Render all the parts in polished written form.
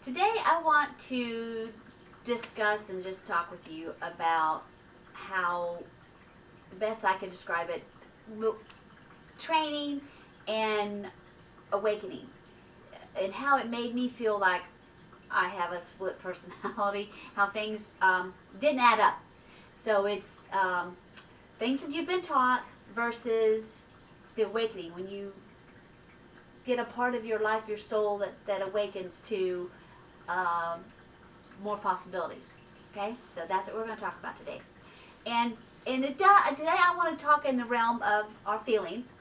Today I want to discuss and just talk with you about how best I can describe it, training and awakening, and how it made me feel like I have a split personality, how things didn't add up. So it's things that you've been taught versus the awakening, when you get a part of your life, your soul that awakens to um, more possibilities. Okay, so that's what we're going to talk about today. And today I want to talk in the realm of our feelings,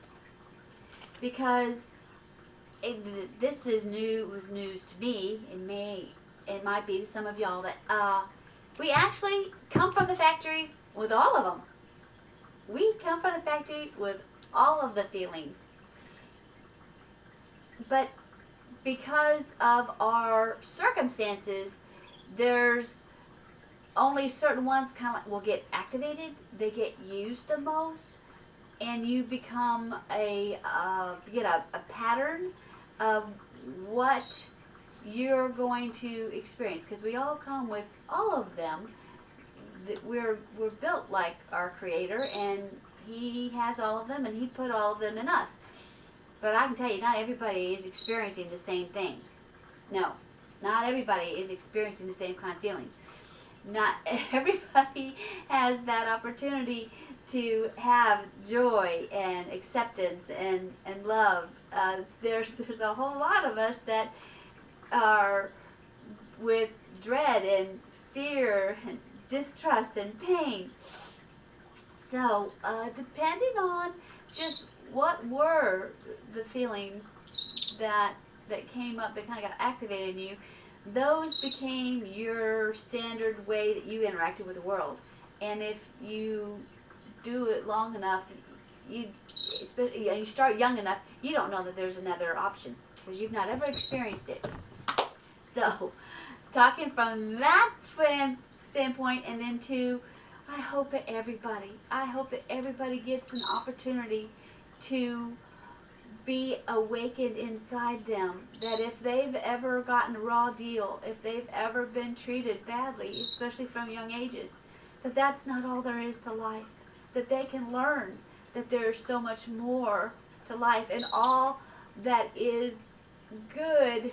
because this is new. Was news to me. It might be to some of y'all that we actually come from the factory with all of them. We come from the factory with all of the feelings, but because of our circumstances, there's only certain ones kind of like will get activated. They get used the most, and you become get a pattern of what you're going to experience. Because we all come with all of them. We're built like our Creator, and He has all of them, and He put all of them in us. But I can tell you, not everybody is experiencing the same things. No, not everybody is experiencing the same kind of feelings. Not everybody has that opportunity to have joy and acceptance and love. There's a whole lot of us that are with dread and fear and distrust and pain. So depending on just what were the feelings that came up, that kind of got activated in you, those became your standard way that you interacted with the world. And if you do it long enough, you start young enough, you don't know that there's another option, because you've not ever experienced it. So, talking from that standpoint, and then to, I hope that everybody gets an opportunity to be awakened inside them. That if they've ever gotten a raw deal, if they've ever been treated badly, especially from young ages, that's not all there is to life. That they can learn that there's so much more to life, and all that is good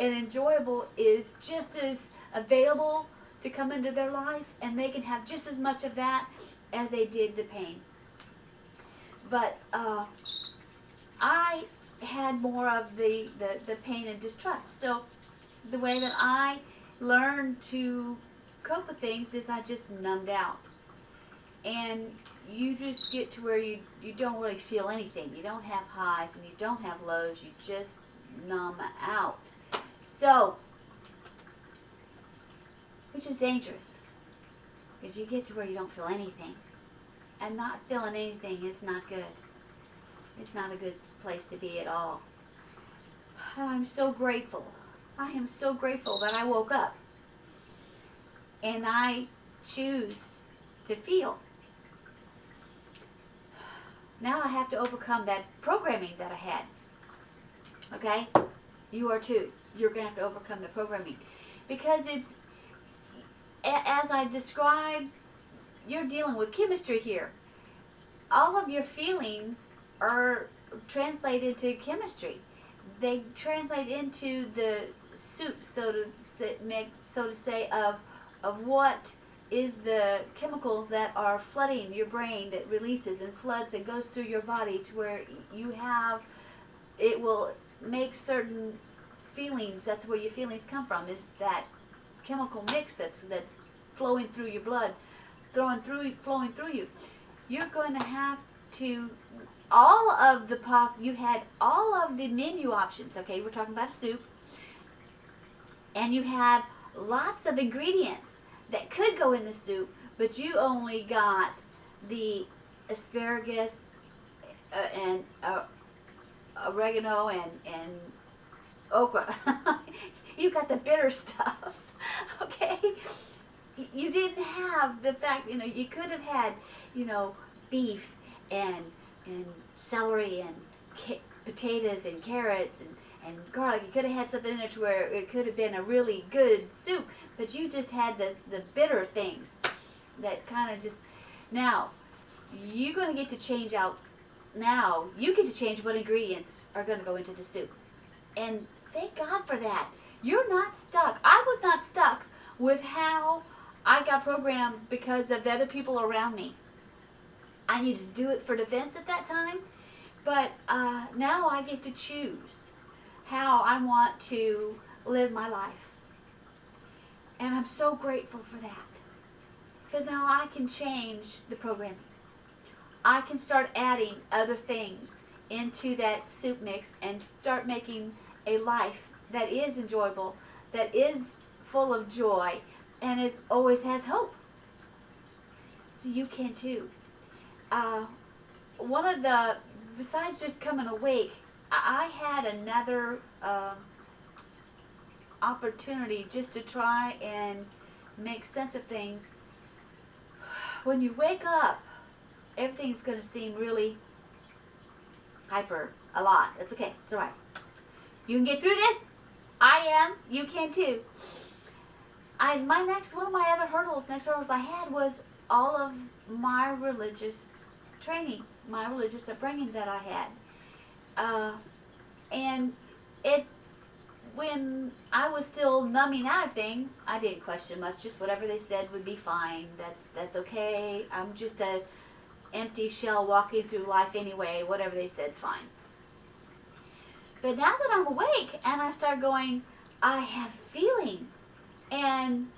and enjoyable is just as available to come into their life, and they can have just as much of that as they did the pain. But I had more of the pain and distrust. So the way that I learned to cope with things is I just numbed out. And you just get to where you don't really feel anything. You don't have highs and you don't have lows. You just numb out. So, which is dangerous, because you get to where you don't feel anything. And not feeling anything is not good. It's not a good place to be at all. I'm so grateful. I am so grateful that I woke up and I choose to feel. Now I have to overcome that programming that I had. Okay? You are too. You're going to have to overcome the programming. Because it's, as I described, you're dealing with chemistry here. All of your feelings are translated to chemistry. They translate into the soup, so to say, of what is the chemicals that are flooding your brain, that releases and floods and goes through your body, to where you have, it will make certain feelings. That's where your feelings come from, is that chemical mix that's flowing through your blood, flowing through you. You're going to have to, you had all of the menu options. Okay, we're talking about a soup, and you have lots of ingredients that could go in the soup, but you only got the asparagus and oregano and okra. You got the bitter stuff. Okay, you didn't have the fact. You could have had, beef and celery and potatoes and carrots and garlic. You could have had something in there to where it could have been a really good soup, but you just had the bitter things that kind of just, now, you're going to get to change out, now, you get to change what ingredients are going to go into the soup. And thank God for that. You're not stuck. I was not stuck with how I got programmed because of the other people around me. I needed to do it for defense at that time, but now I get to choose how I want to live my life. And I'm so grateful for that. Because now I can change the programming. I can start adding other things into that soup mix and start making a life that is enjoyable, that is full of joy, and is always has hope. So you can too. One of the, besides just coming awake, I had another opportunity just to try and make sense of things. When you wake up, everything's going to seem really hyper a lot. That's okay. It's all right. You can get through this. I am. You can too. One of my other hurdles I had was all of my religious training, my religious upbringing that I had. And when I was still numbing out of things, I didn't question much. Just whatever they said would be fine. That's okay. I'm just a empty shell walking through life anyway. Whatever they said's fine. But now that I'm awake and I start going, I have feelings, and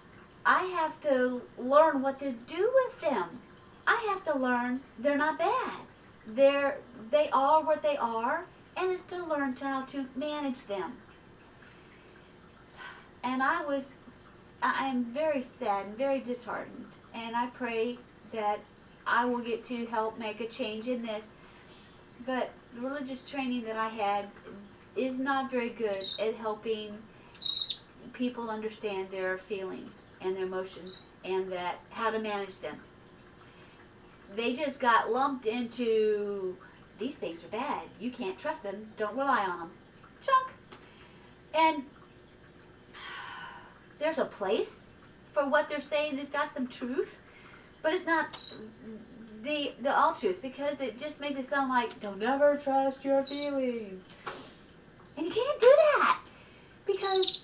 I have to learn what to do with them. I have to learn they're not bad. They are what they are, and it's to learn how to manage them. And I am very sad and very disheartened, and I pray that I will get to help make a change in this. But the religious training that I had is not very good at helping people understand their feelings and their emotions and that how to manage them. They just got lumped into, these things are bad, you can't trust them, don't rely on them. Chunk. And there's a place for what they're saying. It's got some truth, but it's not the all truth, because it just makes it sound like, don't ever trust your feelings. And you can't do that, because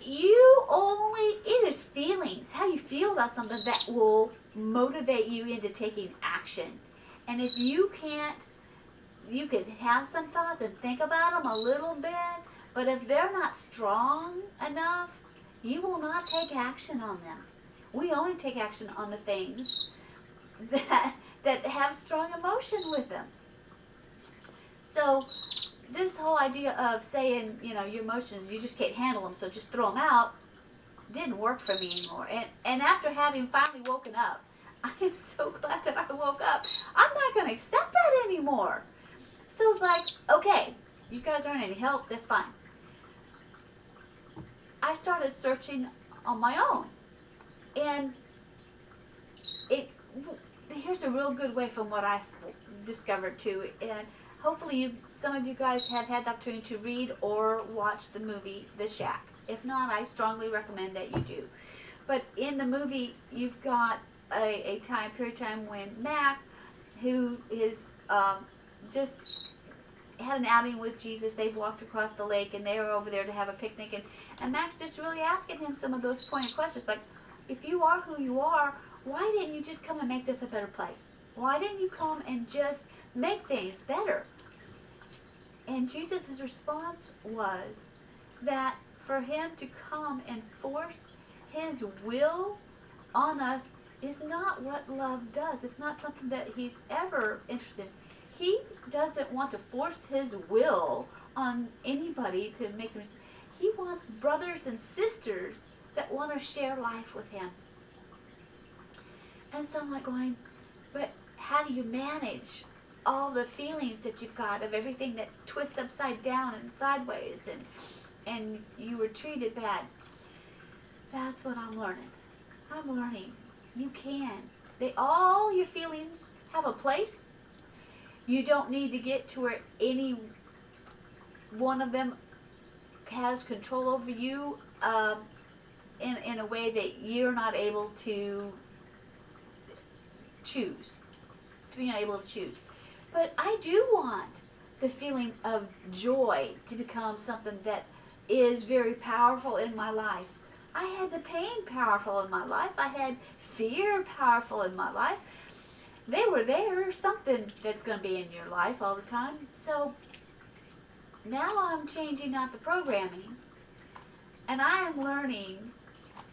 it is feelings, how you feel about something, that will motivate you into taking action. And if you can't, you could have some thoughts and think about them a little bit, but if they're not strong enough, you will not take action on them. We only take action on the things that have strong emotion with them. So this whole idea of saying, your emotions, you just can't handle them, so just throw them out, didn't work for me anymore. And after having finally woken up, I am so glad that I woke up. I'm not going to accept that anymore. So it's like, okay, you guys aren't any help, that's fine. I started searching on my own. And here's a real good way from what I've discovered too. And hopefully some of you guys have had the opportunity to read or watch the movie The Shack. If not, I strongly recommend that you do. But in the movie, you've got a period of time when Mac, who is just had an outing with Jesus, they've walked across the lake and they were over there to have a picnic, and Mac's just really asking him some of those pointed questions like, if you are who you are, why didn't you just come and make this a better place? Why didn't you come and just make things better? And Jesus' response was that for him to come and force his will on us is not what love does. It's not something that he's ever interested in. He doesn't want to force his will on anybody to make them. He wants brothers and sisters that want to share life with him. And so I'm like going, but how do you manage all the feelings that you've got of everything that twists upside down and sideways and you were treated bad? That's what I'm learning. I'm learning. You can. All your feelings have a place. You don't need to get to where any one of them has control over you in a way that you're not able to choose. You're not able to choose. But I do want the feeling of joy to become something that is very powerful in my life. I had the pain powerful in my life. I had fear powerful in my life. They were there. Something that's going to be in your life all the time. So now I'm changing out the programming, and I am learning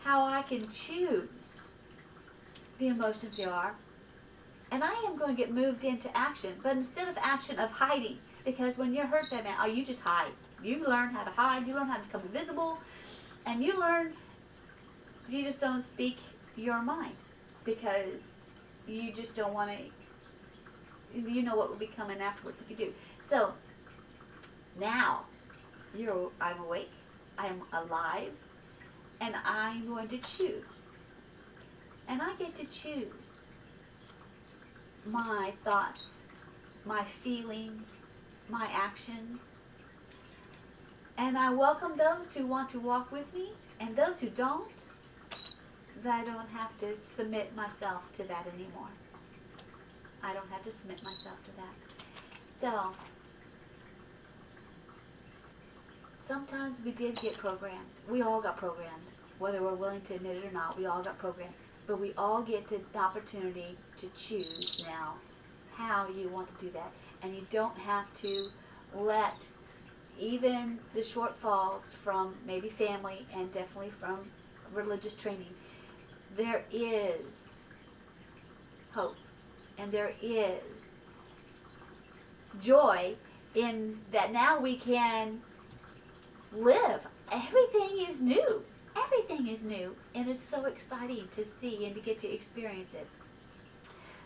how I can choose the emotions they are, and I am going to get moved into action. But instead of action of hiding, because when you're hurt that now, you just hide. You learn how to hide. You learn how to become invisible, and you just don't speak your mind because you just don't want to. You know what will be coming afterwards if you do. So now I'm awake. I am alive, and I'm going to choose. And I get to choose my thoughts, my feelings, my actions. And I welcome those who want to walk with me, and those who don't, that I don't have to submit myself to that anymore. I don't have to submit myself to that. So, sometimes we did get programmed. We all got programmed. Whether we're willing to admit it or not, we all got programmed. But we all get the opportunity to choose now how you want to do that. And you don't have to let even the shortfalls from maybe family and definitely from religious training, there is hope and there is joy in that. Now we can live. Everything is new. Everything is new, and it's so exciting to see and to get to experience it.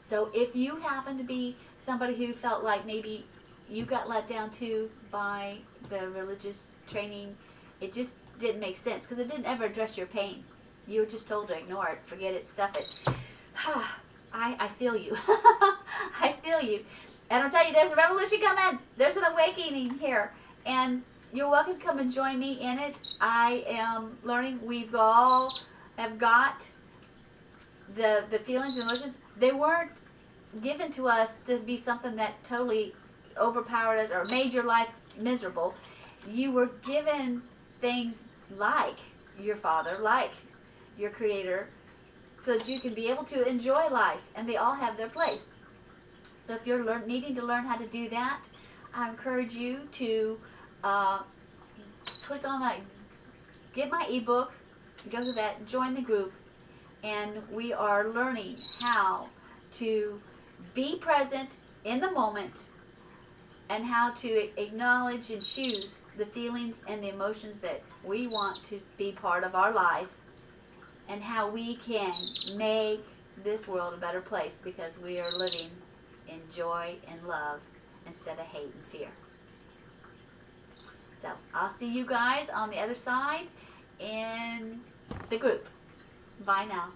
So if you happen to be somebody who felt like maybe you got let down too by the religious training, it just didn't make sense because it didn't ever address your pain. You were just told to ignore it, forget it, stuff it. I feel you. I feel you. And I'll tell you, there's a revolution coming. There's an awakening here. And you're welcome to come and join me in it. I am learning. We've all have got the feelings and emotions. They weren't given to us to be something that totally overpowered us or made your life miserable. You were given things like your Father, like your Creator, so that you can be able to enjoy life, and they all have their place. So if you're needing to learn how to do that, I encourage you to click on that, get my ebook, go to that, join the group, and we are learning how to be present in the moment and how to acknowledge and choose the feelings and the emotions that we want to be part of our life, and how we can make this world a better place because we are living in joy and love instead of hate and fear. So I'll see you guys on the other side in the group. Bye now.